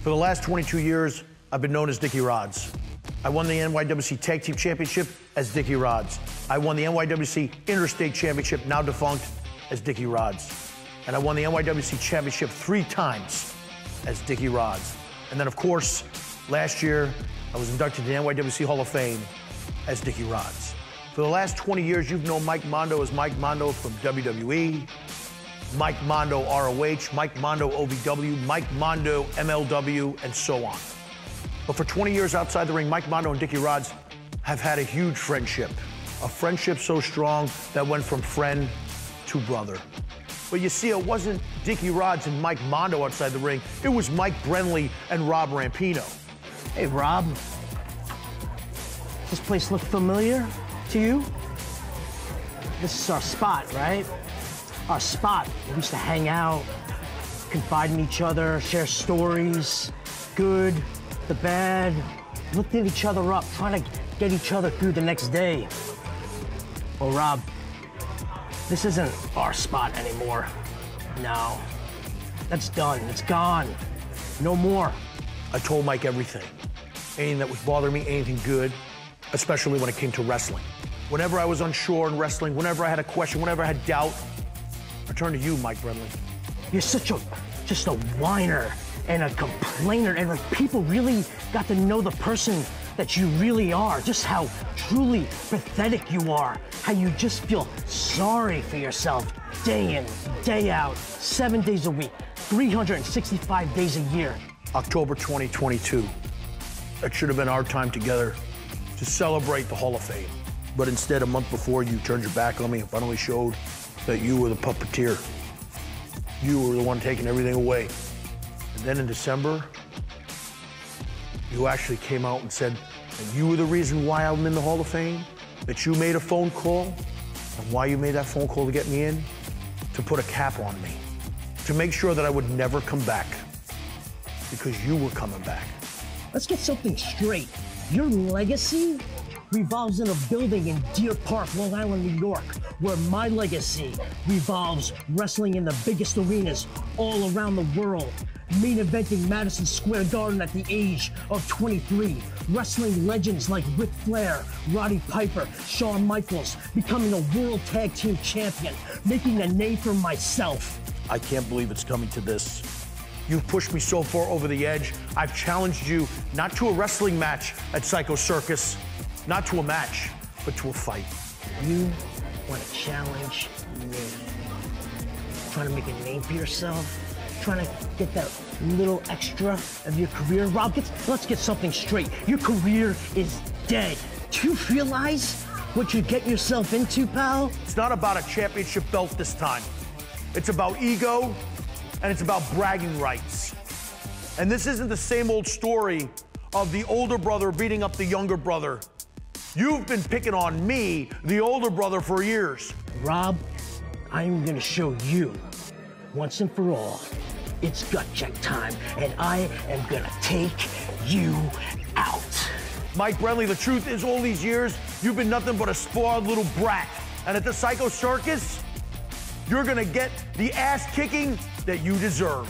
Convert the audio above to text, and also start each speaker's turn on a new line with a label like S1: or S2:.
S1: For the last 22 years, I've been known as Dickie Rods. I won the NYWC Tag Team Championship as Dickie Rods. I won the NYWC Interstate Championship, now defunct, as Dickie Rods. And I won the NYWC Championship 3 times as Dickie Rods. And then, of course, last year, I was inducted to the NYWC Hall of Fame as Dickie Rods. For the last 20 years, you've known Mike Mondo as Mike Mondo from WWE, Mike Mondo ROH, Mike Mondo OVW, Mike Mondo MLW, and so on. But for 20 years outside the ring, Mike Mondo and Dickie Rods have had a huge friendship. A friendship so strong that went from friend to brother. But you see, it wasn't Dickie Rods and Mike Mondo outside the ring. It was Mike Brendli and Rob Rampino.
S2: Hey, Rob. This place look familiar to you? This is our spot, right? Our spot. We used to hang out, confide in each other, share stories, good, the bad, lifting each other up, trying to get each other through the next day. Well, Rob, this isn't our spot anymore. No, that's done, it's gone. No more.
S1: I told Mike everything. Anything that was bothering me, anything good, especially when it came to wrestling. Whenever I was unsure in wrestling, whenever I had a question, whenever I had doubt, I turned to you, Mike Brendli.
S2: You're just a whiner and a complainer, and like people really got to know the person that you really are, just how truly pathetic you are, how you just feel sorry for yourself day in, day out, 7 days a week, 365 days a year.
S1: October 2022. That should have been our time together to celebrate the Hall of Fame. But instead, a month before, you turned your back on me and finally showed that you were the puppeteer. You were the one taking everything away. And then in December, you actually came out and said that you were the reason why I'm in the Hall of Fame, that you made a phone call, and why you made that phone call to get me in, to put a cap on me, to make sure that I would never come back, because you were coming back.
S2: Let's get something straight. Your legacy revolves in a building in Deer Park, Long Island, New York, where my legacy revolves wrestling in the biggest arenas all around the world, main eventing Madison Square Garden at the age of 23, wrestling legends like Ric Flair, Roddy Piper, Shawn Michaels, becoming a world tag team champion, making a name for myself.
S1: I can't believe it's coming to this. You've pushed me so far over the edge. I've challenged you not to a wrestling match at Psycho Circus, not to a match, but to a fight.
S2: You want to challenge me? Trying to make a name for yourself? Trying to get that little extra of your career? Rob, let's get something straight. Your career is dead. Do you realize what you get yourself into, pal?
S1: It's not about a championship belt this time. It's about ego, and it's about bragging rights. And this isn't the same old story of the older brother beating up the younger brother. You've been picking on me, the older brother, for years.
S2: Rob, I'm gonna show you, once and for all, it's gut check time, and I am gonna take you out.
S1: Mike Brendli, the truth is, all these years, you've been nothing but a spoiled little brat. And at the Psycho Circus, you're gonna get the ass kicking that you deserve.